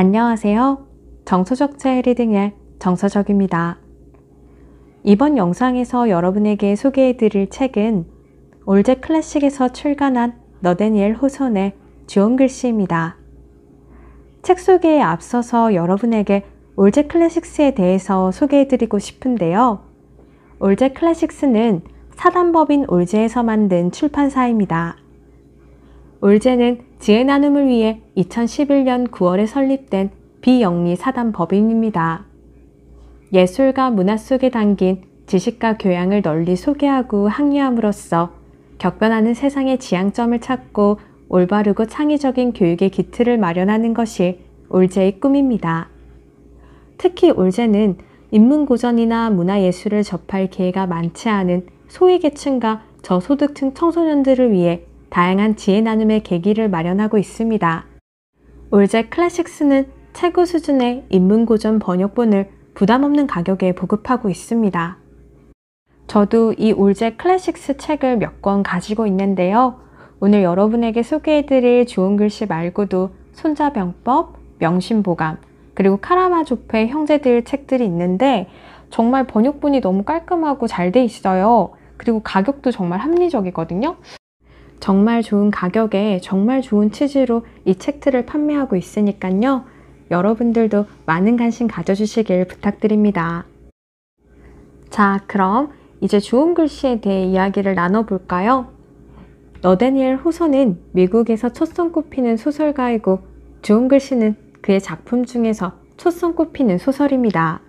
안녕하세요. 정서적자의 리딩의 정서적입니다. 이번 영상에서 여러분에게 소개해드릴 책은 올제 클래식에서 출간한 너데니엘 호손의 주온 글씨입니다. 책 소개에 앞서서 여러분에게 올제 클래식스에 대해서 소개해드리고 싶은데요. 올제 클래식스는 사단법인 올제에서 만든 출판사입니다. 올제는 지혜 나눔을 위해 2011년 9월에 설립된 비영리 사단법인입니다. 예술과 문화 속에 담긴 지식과 교양을 널리 소개하고 항류함으로써 격변하는 세상의 지향점을 찾고 올바르고 창의적인 교육의 기틀을 마련하는 것이 올제의 꿈입니다. 특히 올제는 인문고전이나 문화예술을 접할 기회가 많지 않은 소외계층과 저소득층 청소년들을 위해 다양한 지혜 나눔의 계기를 마련하고 있습니다. 올제 클래식스는 최고 수준의 인문고전 번역본을 부담 없는 가격에 보급하고 있습니다. 저도 이 올제 클래식스 책을 몇 권 가지고 있는데요. 오늘 여러분에게 소개해드릴 좋은 글씨 말고도 손자병법, 명심보감, 그리고 카라마조프의 형제들 책들이 있는데 정말 번역본이 너무 깔끔하고 잘 돼 있어요. 그리고 가격도 정말 합리적이거든요. 정말 좋은 가격에 정말 좋은 취지로 이 책들을 판매하고 있으니까요. 여러분들도 많은 관심 가져주시길 부탁드립니다. 자, 그럼 이제 좋은 글씨에 대해 이야기를 나눠볼까요? 너데니엘 호손은 미국에서 첫 손꼽히는 소설가이고 좋은 글씨는 그의 작품 중에서 첫 손꼽히는 소설입니다.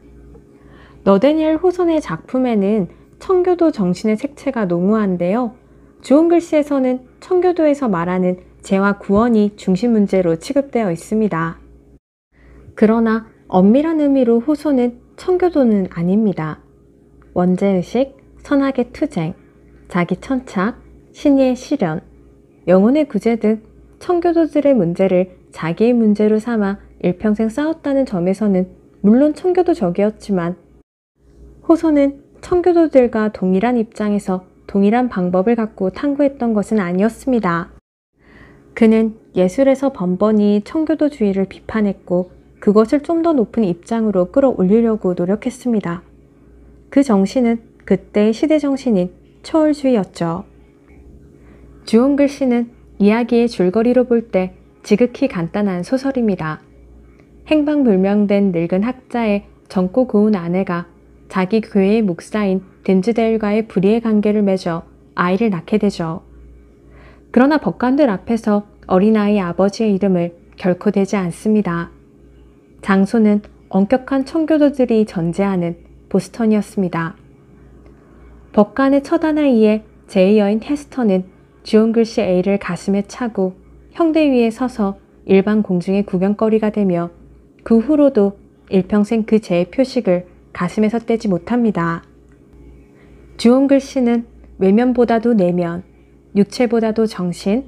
너데니엘 호손의 작품에는 청교도 정신의 색채가 농후한데요. 좋은 글씨에서는 청교도에서 말하는 재화 구원이 중심 문제로 취급되어 있습니다. 그러나 엄밀한 의미로 호손은 청교도는 아닙니다. 원죄의식, 선악의 투쟁, 자기 천착, 신의의 실현, 영혼의 구제 등 청교도들의 문제를 자기의 문제로 삼아 일평생 싸웠다는 점에서는 물론 청교도적이었지만 호손은 청교도들과 동일한 입장에서 동일한 방법을 갖고 탐구했던 것은 아니었습니다. 그는 예술에서 번번이 청교도주의를 비판했고 그것을 좀 더 높은 입장으로 끌어올리려고 노력했습니다. 그 정신은 그때의 시대 정신인 초월주의였죠. 주온 글씨는 이야기의 줄거리로 볼 때 지극히 간단한 소설입니다. 행방불명된 늙은 학자의 젊고 고운 아내가 자기 교회의 목사인 딘즈데일과의 불의의 관계를 맺어 아이를 낳게 되죠. 그러나 법관들 앞에서 어린아이 아버지의 이름을 결코 대지 않습니다. 장소는 엄격한 청교도들이 전제하는 보스턴이었습니다. 법관의 처단하이에 제2 여인 헤스터는 주온 글씨 A를 가슴에 차고 형대 위에 서서 일반 공중의 구경거리가 되며 그 후로도 일평생 그 죄의 표식을 가슴에서 떼지 못합니다. 주온 글씨는 외면보다도 내면, 육체보다도 정신,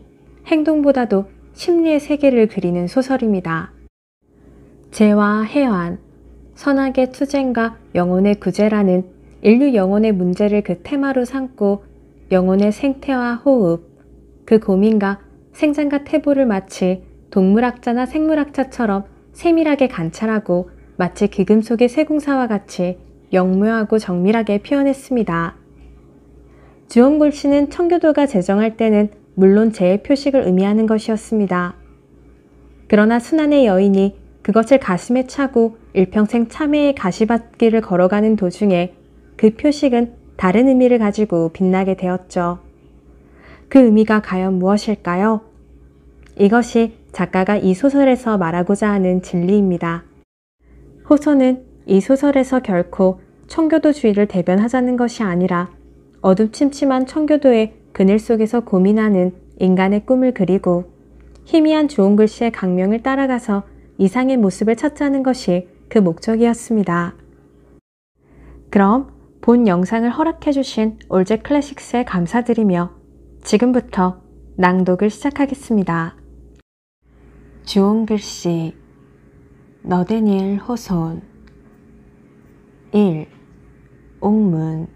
행동보다도 심리의 세계를 그리는 소설입니다. 죄와 해환, 선악의 투쟁과 영혼의 구제라는 인류 영혼의 문제를 그 테마로 삼고 영혼의 생태와 호흡, 그 고민과 생장과 태보를 마치 동물학자나 생물학자처럼 세밀하게 관찰하고 마치 기금 속의 세공사와 같이 영묘하고 정밀하게 표현했습니다. 주온 글씨는 청교도가 제정할 때는 물론 죄의 표식을 의미하는 것이었습니다. 그러나 순환의 여인이 그것을 가슴에 차고 일평생 참회의 가시밭길을 걸어가는 도중에 그 표식은 다른 의미를 가지고 빛나게 되었죠. 그 의미가 과연 무엇일까요? 이것이 작가가 이 소설에서 말하고자 하는 진리입니다. 호손은 이 소설에서 결코 청교도주의를 대변하자는 것이 아니라 어둠침침한 청교도의 그늘 속에서 고민하는 인간의 꿈을 그리고 희미한 좋은 글씨의 강명을 따라가서 이상의 모습을 찾자는 것이 그 목적이었습니다. 그럼 본 영상을 허락해주신 올제 클래식스에 감사드리며 지금부터 낭독을 시작하겠습니다. 주온 글씨 너데니엘 호손 1. 옥문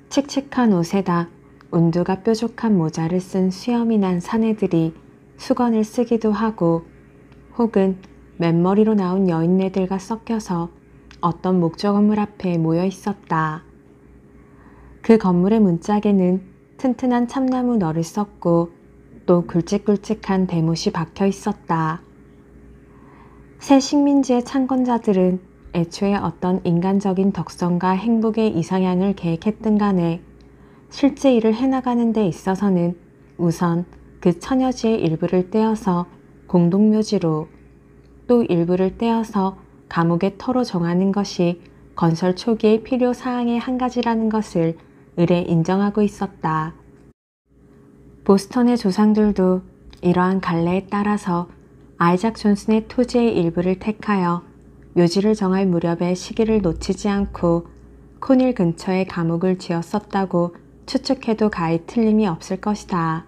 칙칙한 옷에다 운두가 뾰족한 모자를 쓴 수염이 난 사내들이 수건을 쓰기도 하고 혹은 맨머리로 나온 여인네들과 섞여서 어떤 목조 건물 앞에 모여 있었다. 그 건물의 문짝에는 튼튼한 참나무 너를 썼고 또 굵직굵직한 대못이 박혀 있었다. 새 식민지의 창건자들은 애초에 어떤 인간적인 덕성과 행복의 이상향을 계획했든 간에 실제 일을 해나가는 데 있어서는 우선 그 천여지의 일부를 떼어서 공동묘지로 또 일부를 떼어서 감옥의 터로 정하는 것이 건설 초기의 필요 사항의 한 가지라는 것을 의례 인정하고 있었다. 보스턴의 조상들도 이러한 관례에 따라서 아이작 존슨의 토지의 일부를 택하여 묘지를 정할 무렵의 시기를 놓치지 않고 코닐 근처에 감옥을 지었었다고 추측해도 가히 틀림이 없을 것이다.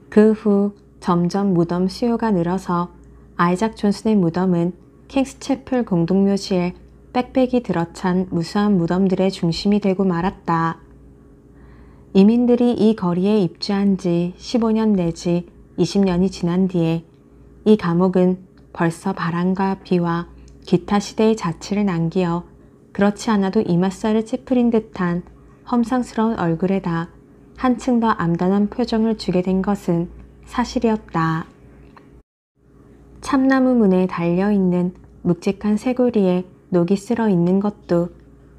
그 후 점점 무덤 수요가 늘어서 아이작 존슨의 무덤은 킹스채플 공동묘지에 빽빽이 들어찬 무수한 무덤들의 중심이 되고 말았다. 이민들이 이 거리에 입주한 지 15년 내지 20년이 지난 뒤에 이 감옥은 벌써 바람과 비와 기타 시대의 자취를 남기어 그렇지 않아도 이맛살을 찌푸린 듯한 험상스러운 얼굴에다 한층 더 암담한 표정을 주게 된 것은 사실이었다. 참나무 문에 달려있는 묵직한 쇄골이에 녹이 쓸어 있는 것도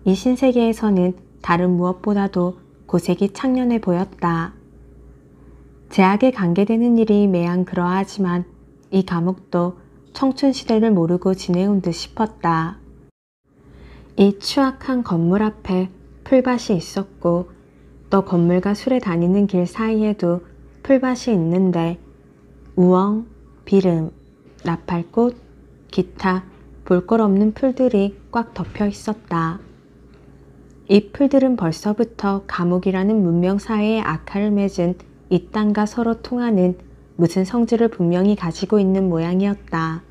이 신세계에서는 다른 무엇보다도 고색이 창년해 보였다. 제약에 관계되는 일이 매양 그러하지만 이 감옥도 청춘 시대를 모르고 지내온 듯 싶었다. 이 추악한 건물 앞에 풀밭이 있었고 또 건물과 술에 다니는 길 사이에도 풀밭이 있는데 우엉, 비름, 나팔꽃, 기타 볼 것 없는 풀들이 꽉 덮여 있었다. 이 풀들은 벌써부터 감옥이라는 문명사회의 악화를 맺은 이 땅과 서로 통하는 무슨 성질을 분명히 가지고 있는 모양이었다.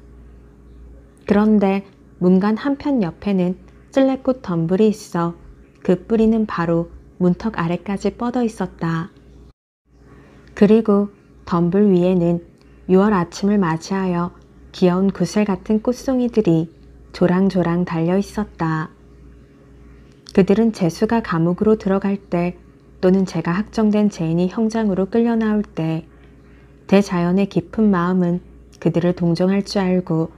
그런데 문간 한편 옆에는 찔레꽃 덤불이 있어 그 뿌리는 바로 문턱 아래까지 뻗어 있었다. 그리고 덤불 위에는 6월 아침을 맞이하여 귀여운 구슬 같은 꽃송이들이 조랑조랑 달려 있었다. 그들은 재수가 감옥으로 들어갈 때 또는 제가 학정된 죄인이 형장으로 끌려 나올 때 대자연의 깊은 마음은 그들을 동정할 줄 알고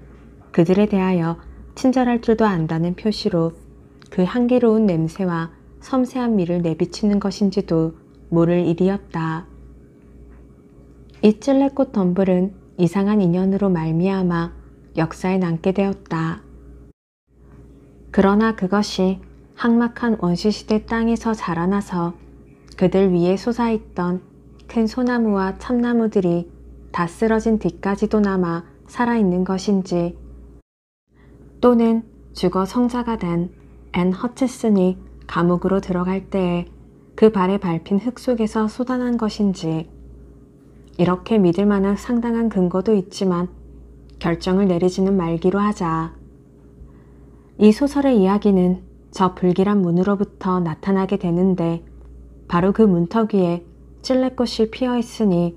그들에 대하여 친절할 줄도 안다는 표시로 그 향기로운 냄새와 섬세한 미를 내비치는 것인지도 모를 일이었다. 이 찔레꽃 덤불은 이상한 인연으로 말미암아 역사에 남게 되었다. 그러나 그것이 항막한 원시시대 땅에서 자라나서 그들 위에 솟아있던 큰 소나무와 참나무들이 다 쓰러진 뒤까지도 남아 살아있는 것인지 또는 죽어 성자가 된 앤 허치슨이 감옥으로 들어갈 때에 그 발에 밟힌 흙 속에서 쏟아난 것인지 이렇게 믿을 만한 상당한 근거도 있지만 결정을 내리지는 말기로 하자. 이 소설의 이야기는 저 불길한 문으로부터 나타나게 되는데 바로 그 문턱 위에 찔레꽃이 피어 있으니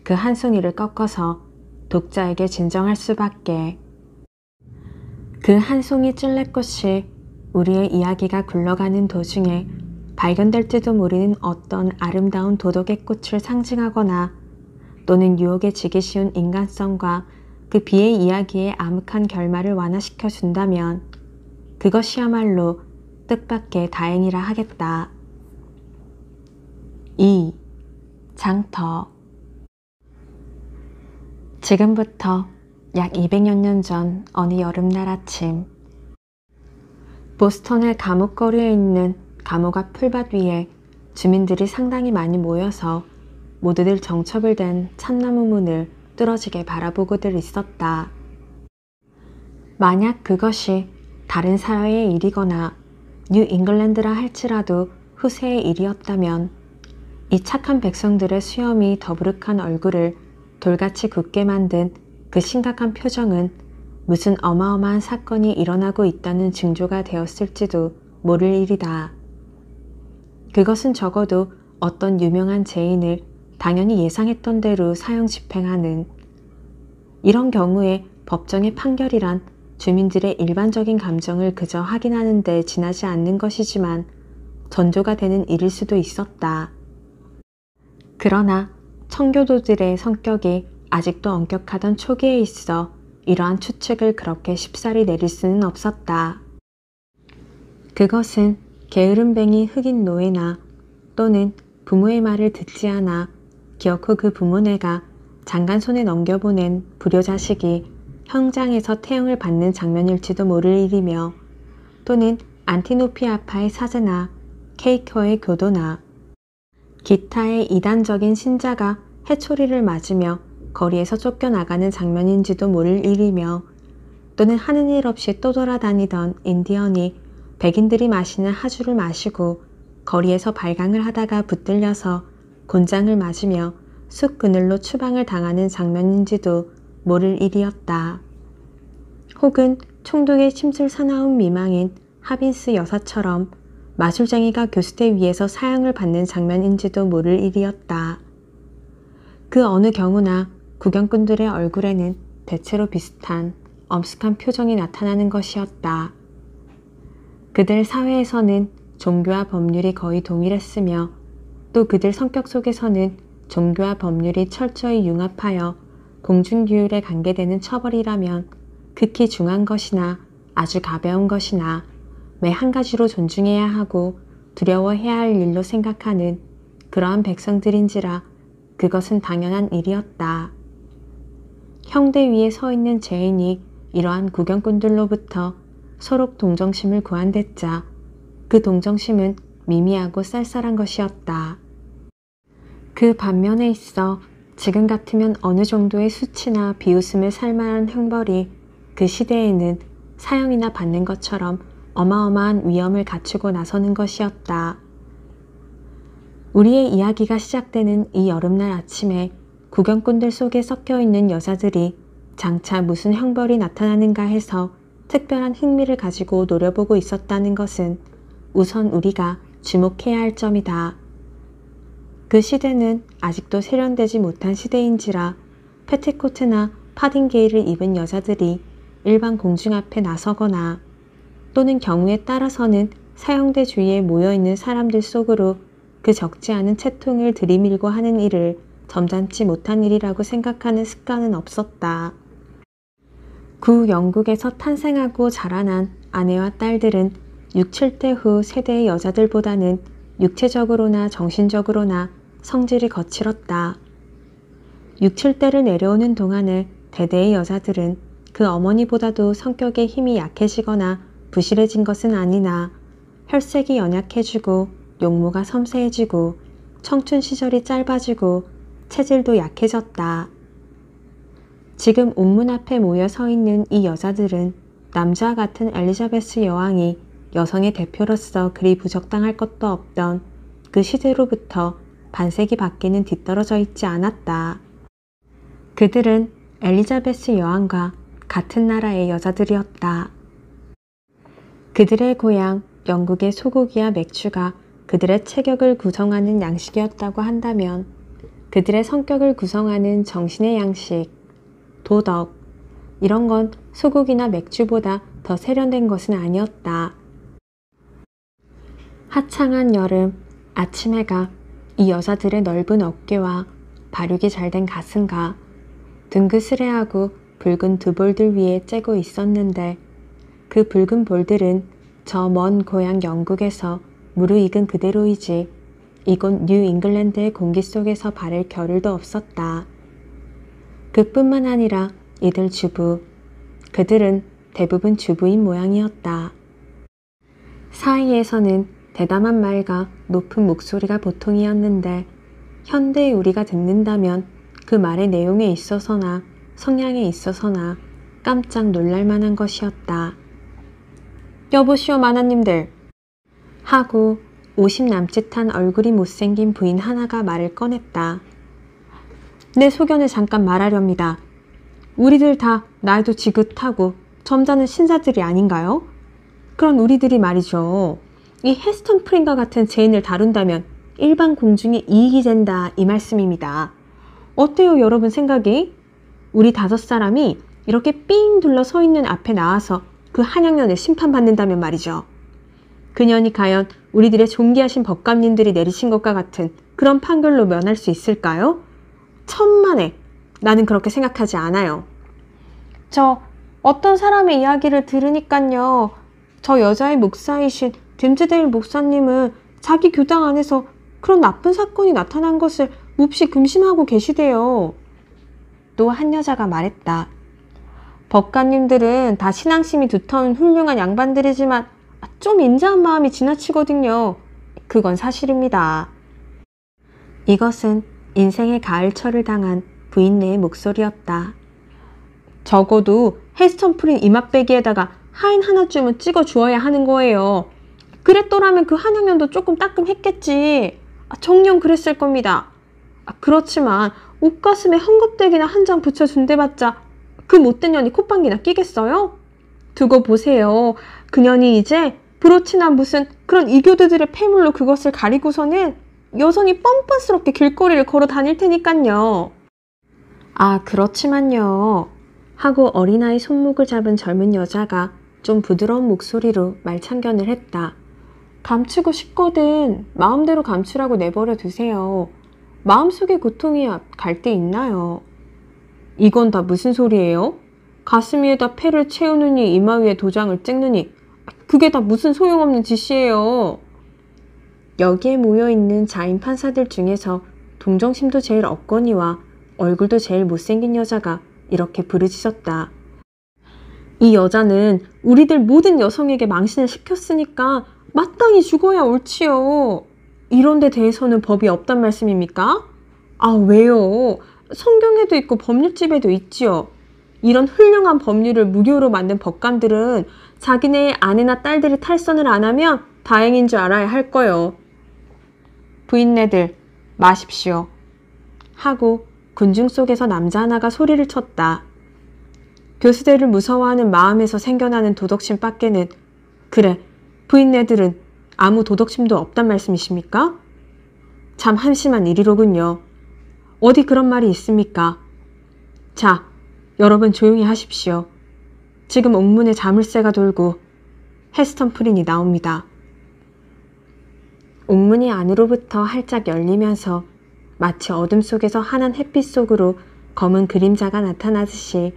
그 한 송이를 꺾어서 독자에게 진정할 수밖에. 그 한 송이 찔레꽃이 우리의 이야기가 굴러가는 도중에 발견될지도 모르는 어떤 아름다운 도덕의 꽃을 상징하거나 또는 유혹에 지기 쉬운 인간성과 그 비의 이야기의 암흑한 결말을 완화시켜 준다면 그것이야말로 뜻밖의 다행이라 하겠다. 2. 장터. 지금부터 약 200여 년 전 어느 여름날 아침 보스턴의 감옥거리에 있는 감옥 앞 풀밭 위에 주민들이 상당히 많이 모여서 모두들 정첩을 댄 참나무 문을 뚫어지게 바라보고들 있었다. 만약 그것이 다른 사회의 일이거나 뉴 잉글랜드라 할지라도 후세의 일이었다면 이 착한 백성들의 수염이 더부룩한 얼굴을 돌같이 굳게 만든 그 심각한 표정은 무슨 어마어마한 사건이 일어나고 있다는 징조가 되었을지도 모를 일이다. 그것은 적어도 어떤 유명한 죄인을 당연히 예상했던 대로 사형 집행하는 이런 경우에 법정의 판결이란 주민들의 일반적인 감정을 그저 확인하는 데 지나지 않는 것이지만 전조가 되는 일일 수도 있었다. 그러나 청교도들의 성격이 아직도 엄격하던 초기에 있어 이러한 추측을 그렇게 쉽사리 내릴 수는 없었다. 그것은 게으름뱅이 흑인 노예나 또는 부모의 말을 듣지 않아 기어코 그 부모네가 장관 손에 넘겨보낸 불효자식이 형장에서 태형을 받는 장면일지도 모를 일이며 또는 안티노피아파의 사제나 케이커의 교도나 기타의 이단적인 신자가 해초리를 맞으며 거리에서 쫓겨나가는 장면인지도 모를 일이며 또는 하는 일 없이 떠돌아다니던 인디언이 백인들이 마시는 하주를 마시고 거리에서 발광을 하다가 붙들려서 곤장을 맞으며 숲 그늘로 추방을 당하는 장면인지도 모를 일이었다. 혹은 총독의 침술 사나운 미망인 하빈스 여사처럼 마술쟁이가 교수대 위에서 사형을 받는 장면인지도 모를 일이었다. 그 어느 경우나 구경꾼들의 얼굴에는 대체로 비슷한 엄숙한 표정이 나타나는 것이었다. 그들 사회에서는 종교와 법률이 거의 동일했으며 또 그들 성격 속에서는 종교와 법률이 철저히 융합하여 공중규율에 관계되는 처벌이라면 극히 중한 것이나 아주 가벼운 것이나 매 한 가지로 존중해야 하고 두려워해야 할 일로 생각하는 그러한 백성들인지라 그것은 당연한 일이었다. 형대 위에 서 있는 죄인이 이러한 구경꾼들로부터 서로 동정심을 구한댔자 그 동정심은 미미하고 쌀쌀한 것이었다. 그 반면에 있어 지금 같으면 어느 정도의 수치나 비웃음을 살 만한 형벌이 그 시대에는 사형이나 받는 것처럼 어마어마한 위험을 갖추고 나서는 것이었다. 우리의 이야기가 시작되는 이 여름날 아침에 구경꾼들 속에 섞여있는 여자들이 장차 무슨 형벌이 나타나는가 해서 특별한 흥미를 가지고 노려보고 있었다는 것은 우선 우리가 주목해야 할 점이다. 그 시대는 아직도 세련되지 못한 시대인지라 패티코트나 파딩게일을 입은 여자들이 일반 공중 앞에 나서거나 또는 경우에 따라서는 사형대 주위에 모여있는 사람들 속으로 그 적지 않은 채통을 들이밀고 하는 일을 점잖지 못한 일이라고 생각하는 습관은 없었다. 구영국에서 탄생하고 자라난 아내와 딸들은 6, 7대 후 세대의 여자들보다는 육체적으로나 정신적으로나 성질이 거칠었다. 6, 7대를 내려오는 동안에 대대의 여자들은 그 어머니보다도 성격의 힘이 약해지거나 부실해진 것은 아니나 혈색이 연약해지고 용모가 섬세해지고 청춘 시절이 짧아지고 체질도 약해졌다. 지금 옥문 앞에 모여 서 있는 이 여자들은 남자와 같은 엘리자베스 여왕이 여성의 대표로서 그리 부적당할 것도 없던 그 시대로부터 반세기 밖에는 뒤떨어져 있지 않았다. 그들은 엘리자베스 여왕과 같은 나라의 여자들이었다. 그들의 고향 영국의 소고기와 맥주가 그들의 체격을 구성하는 양식이었다고 한다면 그들의 성격을 구성하는 정신의 양식, 도덕, 이런 건 소고기나 맥주보다 더 세련된 것은 아니었다. 화창한 여름 아침 해가 이 여자들의 넓은 어깨와 발육이 잘된 가슴과 둥그스레하고 붉은 두 볼들 위에 쬐고 있었는데 그 붉은 볼들은 저 먼 고향 영국에서 무르익은 그대로이지 이곳 뉴 잉글랜드의 공기 속에서 바를 겨를도 없었다. 그뿐만 아니라 이들 주부, 그들은 대부분 주부인 모양이었다. 사이에서는 대담한 말과 높은 목소리가 보통이었는데 현대의 우리가 듣는다면 그 말의 내용에 있어서나 성향에 있어서나 깜짝 놀랄 만한 것이었다. 여보시오 마나님들 하고 50 남짓한 얼굴이 못생긴 부인 하나가 말을 꺼냈다. 내 소견을 잠깐 말하렵니다. 우리들 다 나이도 지긋하고 점잖은 신사들이 아닌가요? 그런 우리들이 말이죠. 이 헤스턴 프린과 같은 죄인을 다룬다면 일반 공중에 이익이 된다 이 말씀입니다. 어때요 여러분 생각이? 우리 5사람이 이렇게 삥 둘러 서 있는 앞에 나와서 그 한양년을 심판받는다면 말이죠. 그 년이 과연 우리들의 존귀하신 법관님들이 내리신 것과 같은 그런 판결로 면할 수 있을까요? 천만에 나는 그렇게 생각하지 않아요. 저 어떤 사람의 이야기를 들으니깐요. 저 여자의 목사이신 dimsdale 목사님은 자기 교당 안에서 그런 나쁜 사건이 나타난 것을 몹시 금심하고 계시대요. 또 한 여자가 말했다. 법관님들은 다 신앙심이 두터운 훌륭한 양반들이지만 좀 인자한 마음이 지나치거든요. 그건 사실입니다. 이것은 인생의 가을철을 당한 부인네의 목소리였다. 적어도 헬스턴 프린 이맛배기에다가 하인 하나쯤은 찍어 주어야 하는 거예요. 그랬더라면 그 한양년도 조금 따끔했겠지. 정녕 그랬을 겁니다. 그렇지만 옷가슴에 헝겊대기나 한 장 붙여준대봤자 그 못된 년이 콧방귀나 끼겠어요? 두고 보세요. 그년이 이제 브로치나 무슨 그런 이교도들의 폐물로 그것을 가리고서는 여전히 뻔뻔스럽게 길거리를 걸어 다닐 테니깐요. 그렇지만요. 하고 어린아이 손목을 잡은 젊은 여자가 좀 부드러운 목소리로 말참견을 했다. 감추고 싶거든 마음대로 감추라고 내버려 두세요. 마음속의 고통이야 갈 데 있나요? 이건 다 무슨 소리예요? 가슴 위에다 패를 채우느니 이마 위에 도장을 찍느니 그게 다 무슨 소용없는 짓이에요. 여기에 모여있는 자인 판사들 중에서 동정심도 제일 없거니와 얼굴도 제일 못생긴 여자가 이렇게 부르짖었다. 이 여자는 우리들 모든 여성에게 망신을 시켰으니까 마땅히 죽어야 옳지요. 이런 데 대해서는 법이 없단 말씀입니까? 왜요? 성경에도 있고 법률집에도 있지요. 이런 훌륭한 법률을 무료로 만든 법관들은 자기네의 아내나 딸들이 탈선을 안 하면 다행인 줄 알아야 할 거요. 부인네들 마십시오. 하고 군중 속에서 남자 하나가 소리를 쳤다. 교수들을 무서워하는 마음에서 생겨나는 도덕심 밖에는 그래 부인네들은 아무 도덕심도 없단 말씀이십니까? 참 한심한 일이로군요. 어디 그런 말이 있습니까? 자, 여러분 조용히 하십시오. 지금 옥문에 자물쇠가 돌고 헬스턴 프린이 나옵니다. 옥문이 안으로부터 활짝 열리면서 마치 어둠 속에서 환한 햇빛 속으로 검은 그림자가 나타나듯이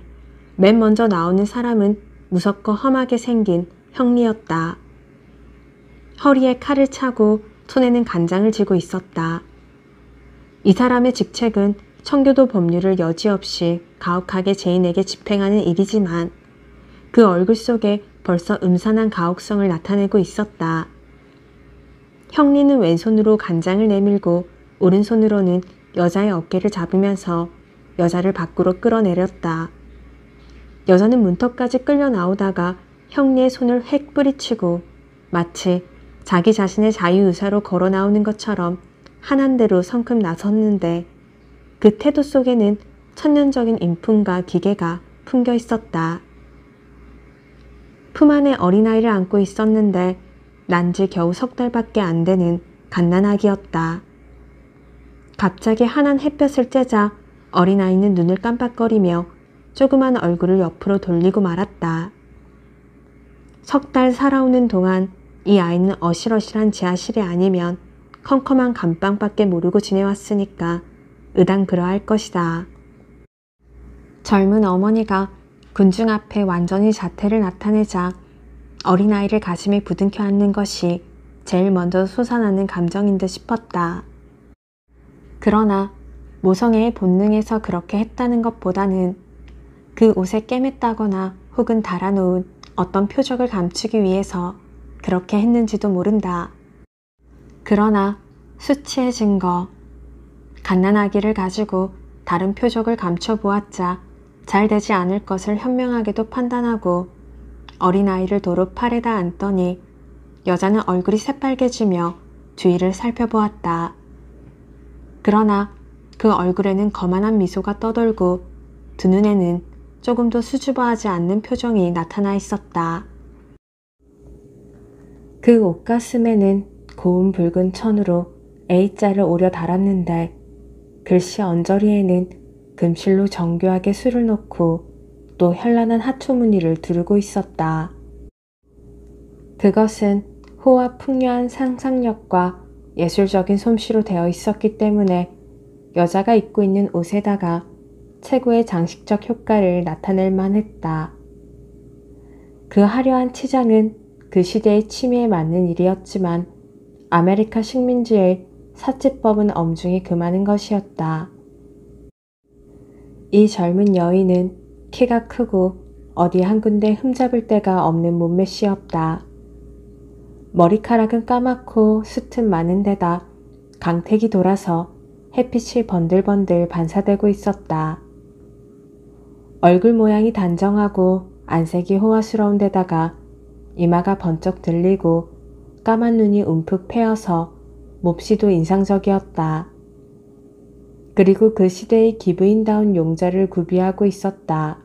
맨 먼저 나오는 사람은 무섭고 험하게 생긴 형리였다. 허리에 칼을 차고 손에는 간장을 쥐고 있었다. 이 사람의 직책은 청교도 법률을 여지없이 가혹하게 죄인에게 집행하는 일이지만 그 얼굴 속에 벌써 음산한 가혹성을 나타내고 있었다. 형리는 왼손으로 간장을 내밀고 오른손으로는 여자의 어깨를 잡으면서 여자를 밖으로 끌어내렸다. 여자는 문턱까지 끌려 나오다가 형리의 손을 획 뿌리치고 마치 자기 자신의 자유의사로 걸어 나오는 것처럼 한한대로 성큼 나섰는데 그 태도 속에는 천년적인 인품과 기계가 풍겨 있었다. 품 안에 어린아이를 안고 있었는데 난지 겨우 3달밖에 안 되는 갓난아기였다. 갑자기 환한 햇볕을 쬐자 어린아이는 눈을 깜빡거리며 조그만 얼굴을 옆으로 돌리고 말았다. 3달 살아오는 동안 이 아이는 어실어실한 지하실이 아니면 컴컴한 감방밖에 모르고 지내왔으니까 의당 그러할 것이다. 젊은 어머니가 군중 앞에 완전히 자태를 나타내자 어린아이를 가슴에 부둥켜 안는 것이 제일 먼저 솟아나는 감정인 듯 싶었다. 그러나 모성애의 본능에서 그렇게 했다는 것보다는 그 옷에 꿰맸다거나 혹은 달아놓은 어떤 표적을 감추기 위해서 그렇게 했는지도 모른다. 그러나 수치의 증거, 갓난아기를 가지고 다른 표적을 감춰보았자 잘 되지 않을 것을 현명하게도 판단하고 어린아이를 도로 팔에다 앉더니 여자는 얼굴이 새빨개지며 주위를 살펴보았다. 그러나 그 얼굴에는 거만한 미소가 떠돌고 두 눈에는 조금도 수줍어하지 않는 표정이 나타나 있었다. 그 옷가슴에는 고운 붉은 천으로 A자를 오려 달았는데 글씨 언저리에는 금실로 정교하게 술을 놓고 또 현란한 하투 무늬를 두르고 있었다. 그것은 호화 풍요한 상상력과 예술적인 솜씨로 되어 있었기 때문에 여자가 입고 있는 옷에다가 최고의 장식적 효과를 나타낼 만했다. 그 화려한 치장은 그 시대의 취미에 맞는 일이었지만 아메리카 식민지의 사치법은 엄중히 금하는 것이었다. 이 젊은 여인은 키가 크고 어디 한 군데 흠잡을 데가 없는 몸매씨였다. 머리카락은 까맣고 숱은 많은 데다 강택이 돌아서 햇빛이 번들번들 반사되고 있었다. 얼굴 모양이 단정하고 안색이 호화스러운 데다가 이마가 번쩍 들리고 까만 눈이 움푹 패여서 몹시도 인상적이었다. 그리고 그 시대의 기부인다운 용자를 구비하고 있었다.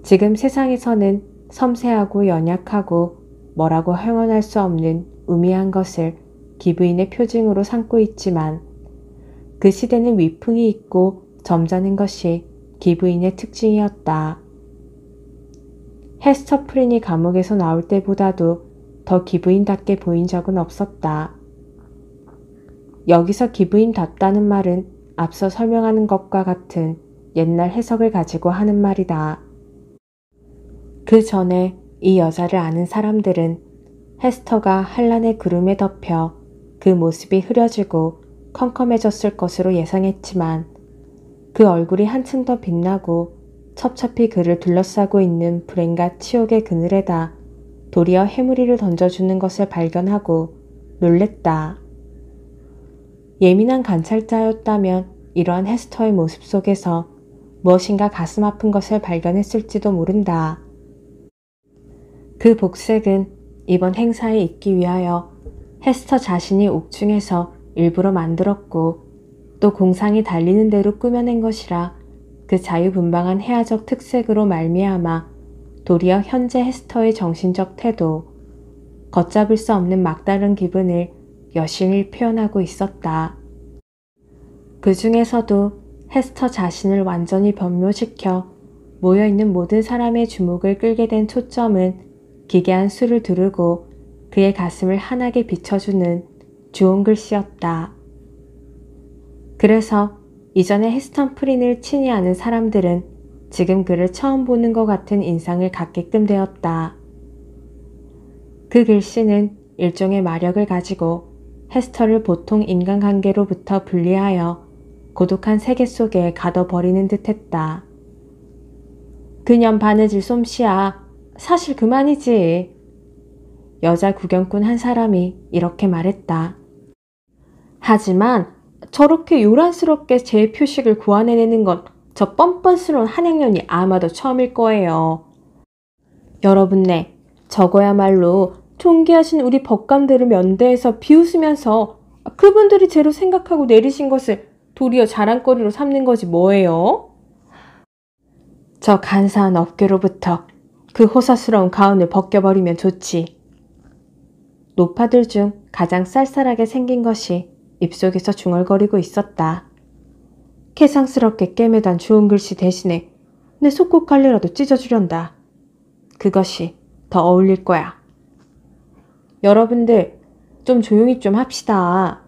지금 세상에서는 섬세하고 연약하고 뭐라고 형언할 수 없는 우미한 것을 기부인의 표징으로 삼고 있지만 그 시대는 위풍이 있고 점잖은 것이 기부인의 특징이었다. 헤스터 프린이 감옥에서 나올 때보다도 더 기부인답게 보인 적은 없었다. 여기서 기부인답다는 말은 앞서 설명하는 것과 같은 옛날 해석을 가지고 하는 말이다. 그 전에 이 여자를 아는 사람들은 헤스터가 한란의 구름에 덮여 그 모습이 흐려지고 컴컴해졌을 것으로 예상했지만 그 얼굴이 한층 더 빛나고 첩첩이 그를 둘러싸고 있는 불행과 치욕의 그늘에다 도리어 해무리를 던져주는 것을 발견하고 놀랬다. 예민한 관찰자였다면 이러한 헤스터의 모습 속에서 무엇인가 가슴 아픈 것을 발견했을지도 모른다. 그 복색은 이번 행사에 있기 위하여 헤스터 자신이 옥중에서 일부러 만들었고 또 공상이 달리는 대로 꾸며낸 것이라 그 자유분방한 해아적 특색으로 말미암아 도리어 현재 헤스터의 정신적 태도, 걷잡을 수 없는 막다른 기분을 여실히 표현하고 있었다. 그 중에서도 헤스터 자신을 완전히 변모시켜 모여있는 모든 사람의 주목을 끌게 된 초점은 기괴한 술을 두르고 그의 가슴을 환하게 비춰주는 좋은 글씨였다. 그래서 이전에 헤스턴 프린을 친히 아는 사람들은 지금 그를 처음 보는 것 같은 인상을 갖게끔 되었다. 그 글씨는 일종의 마력을 가지고 헤스터를 보통 인간관계로부터 분리하여 고독한 세계 속에 가둬버리는 듯했다. 그년 바느질 솜씨야. 사실 그만이지. 여자 구경꾼 한 사람이 이렇게 말했다. 하지만 저렇게 요란스럽게 제 표식을 구안해내는 건 저 뻔뻔스러운 한양년이 아마도 처음일 거예요. 여러분네, 저거야말로 존귀하신 우리 법관들을 면대해서 비웃으면서 그분들이 죄로 생각하고 내리신 것을 도리어 자랑거리로 삼는 거지 뭐예요? 저 간사한 업계로부터 그 호사스러운 가운을 벗겨버리면 좋지. 노파들 중 가장 쌀쌀하게 생긴 것이 입속에서 중얼거리고 있었다. 개상스럽게 꿰매단 좋은 글씨 대신에 내 속국갈래라도 찢어주련다. 그것이 더 어울릴 거야. 여러분들 좀 조용히 좀 합시다.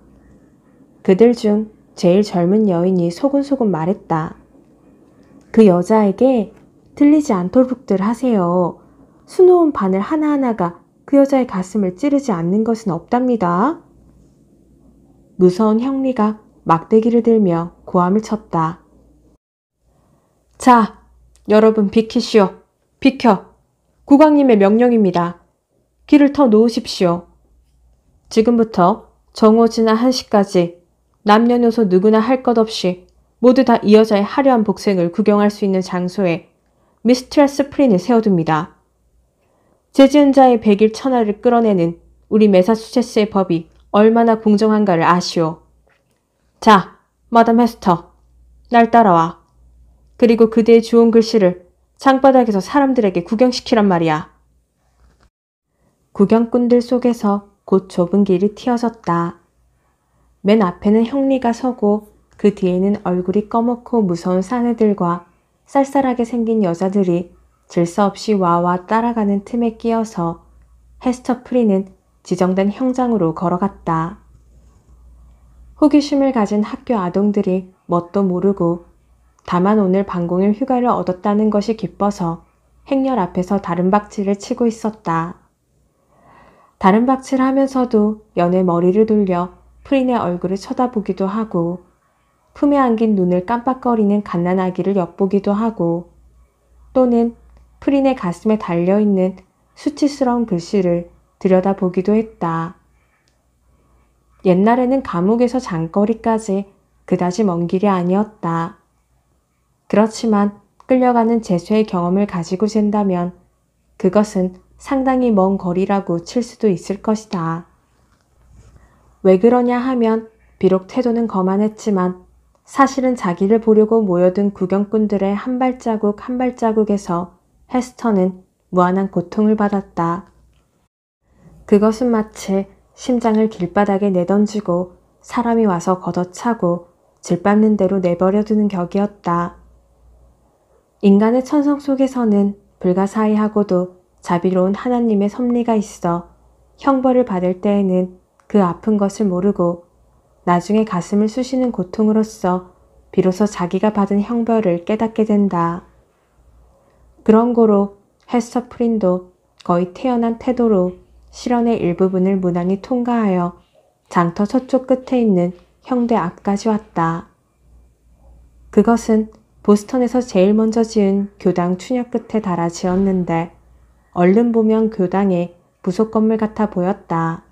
그들 중 제일 젊은 여인이 소곤소곤 말했다. 그 여자에게 들리지 않도록들 하세요. 수놓은 바늘 하나하나가 그 여자의 가슴을 찌르지 않는 것은 없답니다. 무서운 형리가 막대기를 들며 고함을 쳤다. 자, 여러분 비키시오. 비켜. 국왕님의 명령입니다. 길을 터 놓으십시오. 지금부터 정오지나 1시까지 남녀노소 누구나 할 것 없이 모두 다 이 여자의 화려한 복생을 구경할 수 있는 장소에 미스트레스 프린을 세워둡니다. 죄지은 자의 100일 천하를 끌어내는 우리 매사추세츠의 법이 얼마나 공정한가를 아시오. 자, 마담 헤스터, 날 따라와. 그리고 그대의 좋은 글씨를 장바닥에서 사람들에게 구경시키란 말이야. 구경꾼들 속에서 곧 좁은 길이 튀어졌다. 맨 앞에는 형리가 서고 그 뒤에는 얼굴이 꺼멓고 무서운 사내들과 쌀쌀하게 생긴 여자들이 질서 없이 와와 따라가는 틈에 끼어서 헤스터 프리는 지정된 형장으로 걸어갔다. 호기심을 가진 학교 아동들이 뭣도 모르고 다만 오늘 반공일 휴가를 얻었다는 것이 기뻐서 행렬 앞에서 다른박질을 치고 있었다. 다른박질 하면서도 연애 머리를 돌려 프린의 얼굴을 쳐다보기도 하고 품에 안긴 눈을 깜빡거리는 갓난아기를 엿보기도 하고 또는 프린의 가슴에 달려있는 수치스러운 글씨를 들여다보기도 했다. 옛날에는 감옥에서 장거리까지 그다지 먼 길이 아니었다. 그렇지만 끌려가는 재수의 경험을 가지고 잰다면 그것은 상당히 먼 거리라고 칠 수도 있을 것이다. 왜 그러냐 하면 비록 태도는 거만했지만 사실은 자기를 보려고 모여든 구경꾼들의 한 발자국 한 발자국에서 헤스터는 무한한 고통을 받았다. 그것은 마치 심장을 길바닥에 내던지고 사람이 와서 걷어차고 질밟는 대로 내버려두는 격이었다. 인간의 천성 속에서는 불가사의하고도 자비로운 하나님의 섭리가 있어 형벌을 받을 때에는 그 아픈 것을 모르고 나중에 가슴을 쑤시는 고통으로써 비로소 자기가 받은 형벌을 깨닫게 된다. 그런 고로 헤스터 프린도 거의 태연한 태도로 실현의 일부분을 무난히 통과하여 장터 서쪽 끝에 있는 형대 앞까지 왔다. 그것은 보스턴에서 제일 먼저 지은 교당 추녀 끝에 달아 지었는데 얼른 보면 교당의 부속 건물 같아 보였다.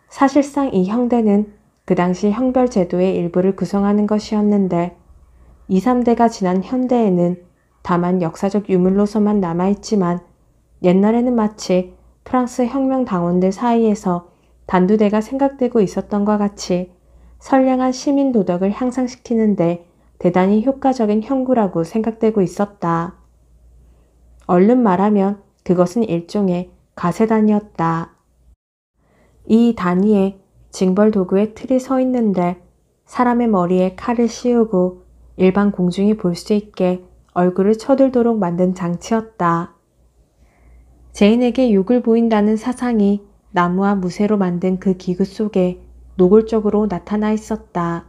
사실상 이 형대는 그 당시 형별 제도의 일부를 구성하는 것이었는데 2, 3대가 지난 현대에는 다만 역사적 유물로서만 남아있지만 옛날에는 마치 프랑스 혁명 당원들 사이에서 단두대가 생각되고 있었던 것 같이 선량한 시민 도덕을 향상시키는데 대단히 효과적인 형구라고 생각되고 있었다. 얼른 말하면 그것은 일종의 가세단이었다. 이 단위에 징벌 도구의 틀이 서 있는데 사람의 머리에 칼을 씌우고 일반 공중이 볼 수 있게 얼굴을 쳐들도록 만든 장치였다. 죄인에게 욕을 보인다는 사상이 나무와 무쇠로 만든 그 기구 속에 노골적으로 나타나 있었다.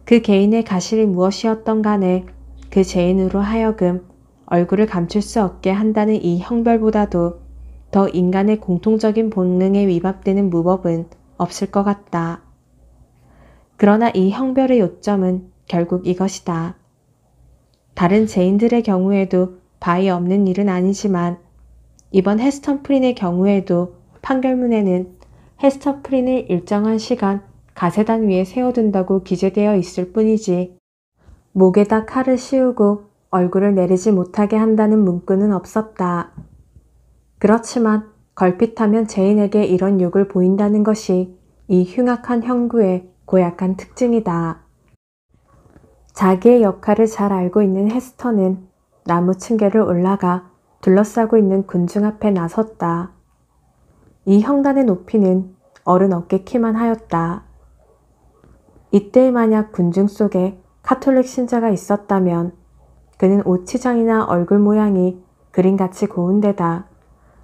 그 개인의 가실이 무엇이었던 간에 그 죄인으로 하여금 얼굴을 감출 수 없게 한다는 이 형벌보다도 더 인간의 공통적인 본능에 위반되는 무법은 없을 것 같다. 그러나 이 형벌의 요점은 결국 이것이다. 다른 죄인들의 경우에도 바위 없는 일은 아니지만 이번 헤스터 프린의 경우에도 판결문에는 헤스터 프린을 일정한 시간 가세단 위에 세워둔다고 기재되어 있을 뿐이지 목에다 칼을 씌우고 얼굴을 내리지 못하게 한다는 문구는 없었다. 그렇지만 걸핏하면 죄인에게 이런 욕을 보인다는 것이 이 흉악한 형구의 고약한 특징이다. 자기의 역할을 잘 알고 있는 헤스터는 나무 층계를 올라가 둘러싸고 있는 군중 앞에 나섰다. 이 형단의 높이는 어른 어깨 키만 하였다. 이때 만약 군중 속에 카톨릭 신자가 있었다면 그는 옷치장이나 얼굴 모양이 그림같이 고운 데다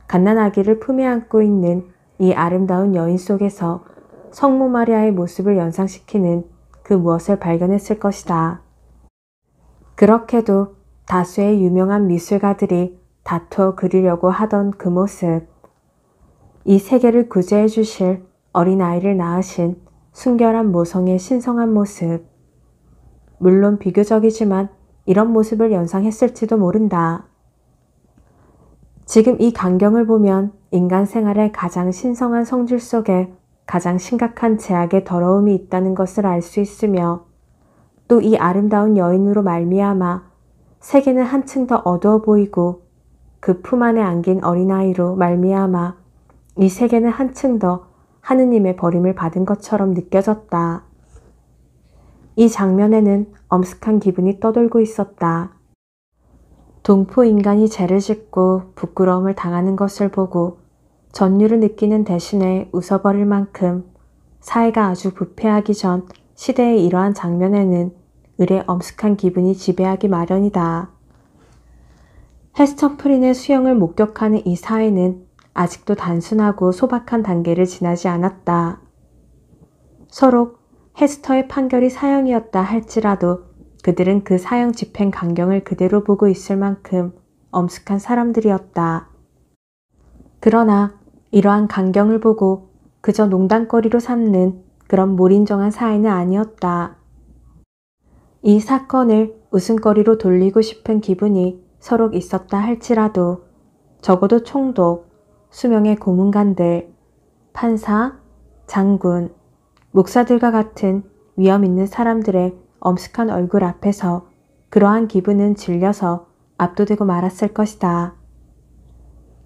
갓난아기를 품에 안고 있는 이 아름다운 여인 속에서 성모 마리아의 모습을 연상시키는 그 무엇을 발견했을 것이다. 그렇게도 다수의 유명한 미술가들이 다투어 그리려고 하던 그 모습, 이 세계를 구제해 주실 어린아이를 낳으신 순결한 모성의 신성한 모습, 물론 비교적이지만 이런 모습을 연상했을지도 모른다. 지금 이 광경을 보면 인간 생활의 가장 신성한 성질 속에 가장 심각한 제약의 더러움이 있다는 것을 알 수 있으며 또 이 아름다운 여인으로 말미암아 세계는 한층 더 어두워 보이고 그 품 안에 안긴 어린아이로 말미암아 이 세계는 한층 더 하느님의 버림을 받은 것처럼 느껴졌다. 이 장면에는 엄숙한 기분이 떠돌고 있었다. 동포 인간이 죄를 짓고 부끄러움을 당하는 것을 보고 전율을 느끼는 대신에 웃어버릴 만큼 사회가 아주 부패하기 전 시대의 이러한 장면에는 을의 엄숙한 기분이 지배하기 마련이다. 헤스터 프린의 수형을 목격하는 이 사회는 아직도 단순하고 소박한 단계를 지나지 않았다. 서로 헤스터의 판결이 사형이었다 할지라도 그들은 그 사형 집행 강경을 그대로 보고 있을 만큼 엄숙한 사람들이었다. 그러나 이러한 강경을 보고 그저 농담거리로 삼는 그런 몰인정한 사회는 아니었다. 이 사건을 웃음거리로 돌리고 싶은 기분이 서로 있었다 할지라도 적어도 총독, 수명의 고문관들, 판사, 장군, 목사들과 같은 위험 있는 사람들의 엄숙한 얼굴 앞에서 그러한 기분은 질려서 압도되고 말았을 것이다.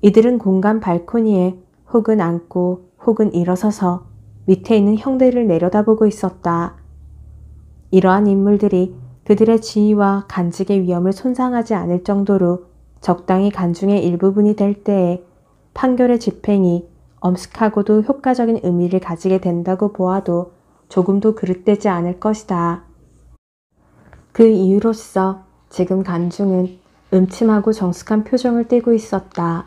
이들은 공간 발코니에 혹은 앉고 혹은 일어서서 밑에 있는 형들을 내려다보고 있었다. 이러한 인물들이 그들의 지위와 간직의 위험을 손상하지 않을 정도로 적당히 간중의 일부분이 될 때에 판결의 집행이 엄숙하고도 효과적인 의미를 가지게 된다고 보아도 조금도 그릇되지 않을 것이다. 그 이유로서 지금 간중은 음침하고 정숙한 표정을 띠고 있었다.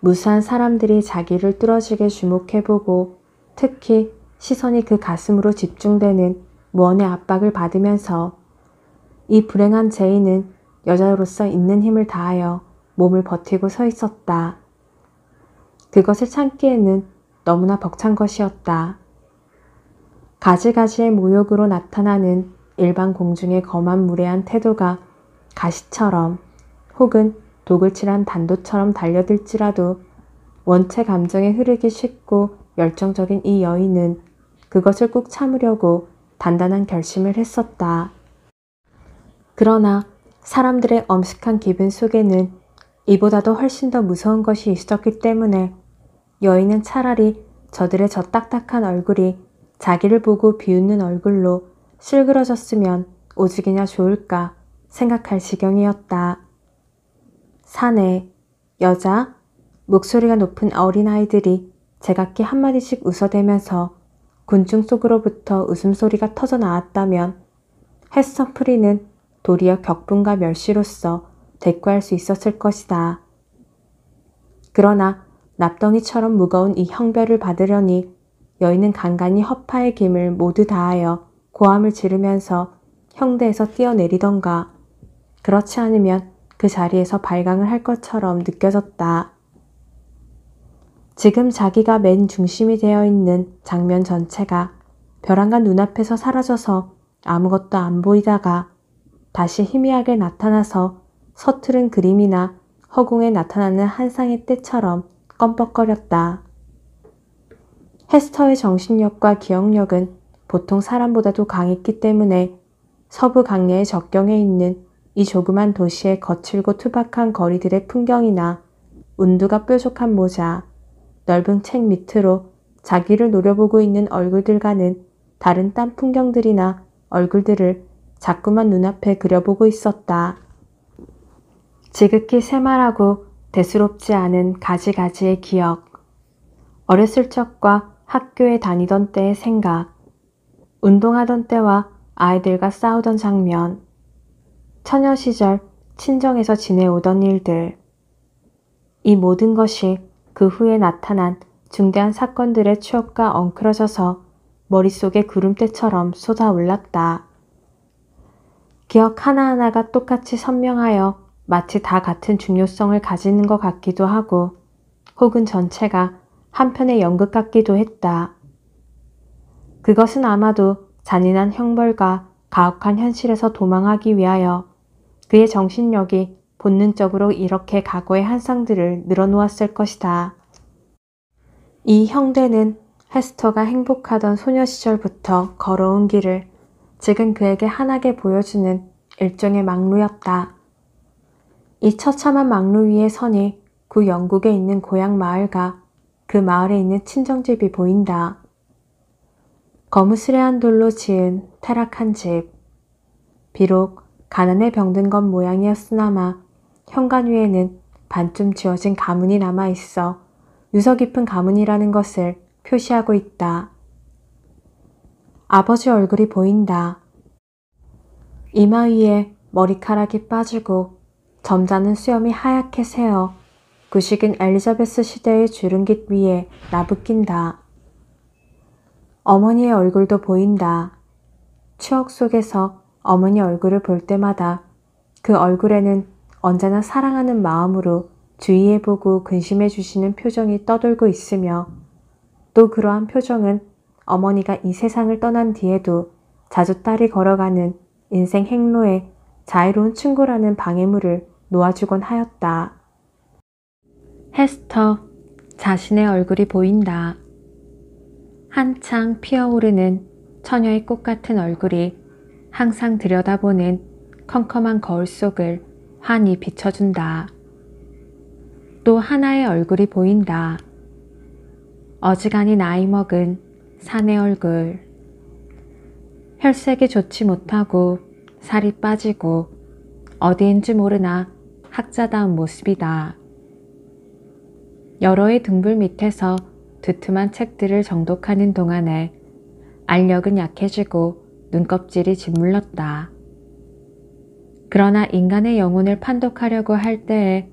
무수한 사람들이 자기를 뚫어지게 주목해보고 특히 시선이 그 가슴으로 집중되는 무언의 압박을 받으면서 이 불행한 죄인은 여자로서 있는 힘을 다하여 몸을 버티고 서 있었다. 그것을 참기에는 너무나 벅찬 것이었다. 가지가지의 모욕으로 나타나는 일반 공중의 검한 무례한 태도가 가시처럼 혹은 독을 칠한 단도처럼 달려들지라도 원체 감정에 흐르기 쉽고 열정적인 이 여인은 그것을 꾹 참으려고 단단한 결심을 했었다. 그러나 사람들의 엄숙한 기분 속에는 이보다도 훨씬 더 무서운 것이 있었기 때문에 여인은 차라리 저들의 저 딱딱한 얼굴이 자기를 보고 비웃는 얼굴로 실그러졌으면 오죽이나 좋을까 생각할 지경이었다. 사내, 여자, 목소리가 높은 어린아이들이 제각기 한마디씩 웃어대면서 군중 속으로부터 웃음소리가 터져 나왔다면 헤스터 프린은 도리어 격분과 멸시로서 대꾸할 수 있었을 것이다. 그러나 납덩이처럼 무거운 이 형벌을 받으려니 여인은 간간히 허파의 김을 모두 다하여 고함을 지르면서 형대에서 뛰어내리던가 그렇지 않으면 그 자리에서 발광을 할 것처럼 느껴졌다. 지금 자기가 맨 중심이 되어 있는 장면 전체가 벼랑간 눈앞에서 사라져서 아무것도 안 보이다가 다시 희미하게 나타나서 서투른 그림이나 허공에 나타나는 한 쌍의 떼처럼 껌뻑거렸다. 헤스터의 정신력과 기억력은 보통 사람보다도 강했기 때문에 서부 강야의 적경에 있는 이 조그만 도시의 거칠고 투박한 거리들의 풍경이나 운두가 뾰족한 모자, 넓은 책 밑으로 자기를 노려보고 있는 얼굴들과는 다른 딴 풍경들이나 얼굴들을 자꾸만 눈앞에 그려보고 있었다. 지극히 새말하고 대수롭지 않은 가지가지의 기억, 어렸을 적과 학교에 다니던 때의 생각, 운동하던 때와 아이들과 싸우던 장면, 처녀 시절 친정에서 지내오던 일들, 이 모든 것이 그 후에 나타난 중대한 사건들의 추억과 엉클어져서 머릿속에 구름대처럼 쏟아올랐다. 기억 하나하나가 똑같이 선명하여 마치 다 같은 중요성을 가지는 것 같기도 하고 혹은 전체가 한편의 연극 같기도 했다. 그것은 아마도 잔인한 형벌과 가혹한 현실에서 도망하기 위하여 그의 정신력이 본능적으로 이렇게 과거의 한 쌍들을 늘어놓았을 것이다. 이 형대는 헤스터가 행복하던 소녀 시절부터 걸어온 길을 지금 그에게 환하게 보여주는 일종의 망루였다. 이 처참한 망루 위에 서니 구 영국에 있는 고향 마을과 그 마을에 있는 친정집이 보인다. 거무스레한 돌로 지은 타락한 집. 비록 가난에 병든 것 모양이었으나마 현관 위에는 반쯤 지어진 가문이 남아있어 유서 깊은 가문이라는 것을 표시하고 있다. 아버지 얼굴이 보인다. 이마 위에 머리카락이 빠지고 점잖은 수염이 하얗게 새어 구식은 엘리자베스 시대의 주름깃 위에 나부낀다. 어머니의 얼굴도 보인다. 추억 속에서 어머니 얼굴을 볼 때마다 그 얼굴에는 언제나 사랑하는 마음으로 주의해보고 근심해 주시는 표정이 떠돌고 있으며 또 그러한 표정은 어머니가 이 세상을 떠난 뒤에도 자주 딸이 걸어가는 인생 행로에 자유로운 충고라는 방해물을 놓아주곤 하였다. 헤스터, 자신의 얼굴이 보인다. 한창 피어오르는 처녀의 꽃 같은 얼굴이 항상 들여다보는 컴컴한 거울 속을 환히 비춰준다. 또 하나의 얼굴이 보인다. 어지간히 나이 먹은 사내 얼굴. 혈색이 좋지 못하고 살이 빠지고 어디인지 모르나 학자다운 모습이다. 여러의 등불 밑에서 두툼한 책들을 정독하는 동안에 알력은 약해지고 눈껍질이 짓물렀다. 그러나 인간의 영혼을 판독하려고 할 때에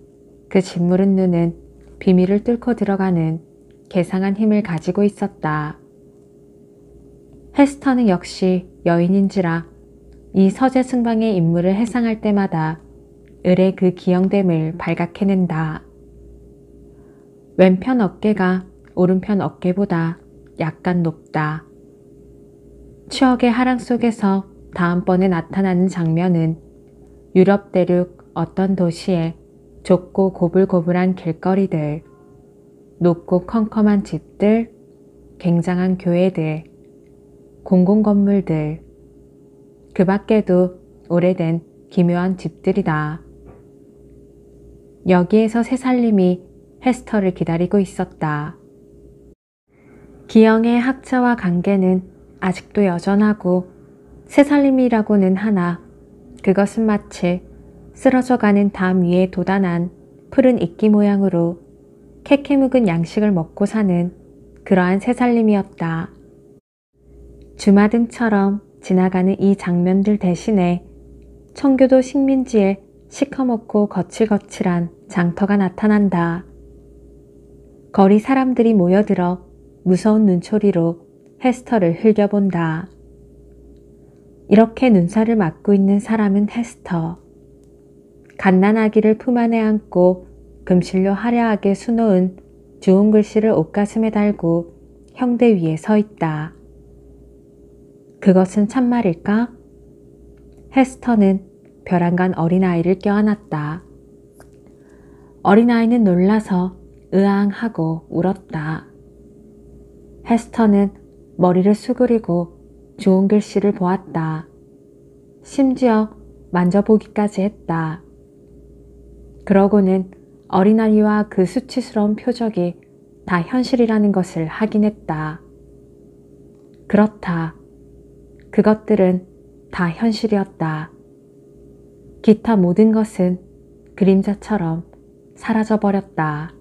그 짓무른 눈은 비밀을 뚫고 들어가는 개상한 힘을 가지고 있었다. 헤스터는 역시 여인인지라 이 서재승방의 인물을 해상할 때마다 을의 그 기형됨을 발각해낸다. 왼편 어깨가 오른편 어깨보다 약간 높다. 추억의 하랑 속에서 다음번에 나타나는 장면은 유럽 대륙 어떤 도시에 좁고 고불고불한 길거리들, 높고 컴컴한 집들, 굉장한 교회들, 공공건물들, 그 밖에도 오래된 기묘한 집들이다. 여기에서 새살림이 헤스터를 기다리고 있었다. 기영의 학자와 관계는 아직도 여전하고 새살림이라고는 하나 그것은 마치 쓰러져가는 담 위에 돋아난 푸른 이끼 모양으로 캐캐 묵은 양식을 먹고 사는 그러한 새살림이었다. 주마등처럼 지나가는 이 장면들 대신에 청교도 식민지에 시커멓고 거칠거칠한 장터가 나타난다. 거리 사람들이 모여들어 무서운 눈초리로 헤스터를 흘겨본다. 이렇게 눈살을 맞고 있는 사람은 헤스터. 갓난아기를 품 안에 안고 금실로 화려하게 수놓은 주홍 글씨를 옷가슴에 달고 형대 위에 서 있다. 그것은 참말일까? 헤스터는 벼랑간 어린아이를 껴안았다. 어린아이는 놀라서 으앙하고 울었다. 헤스터는 머리를 수그리고 주홍 글씨를 보았다. 심지어 만져보기까지 했다. 그러고는 어린아이와 그 수치스러운 표적이 다 현실이라는 것을 확인했다. 그렇다. 그것들은 다 현실이었다. 기타 모든 것은 그림자처럼 사라져버렸다.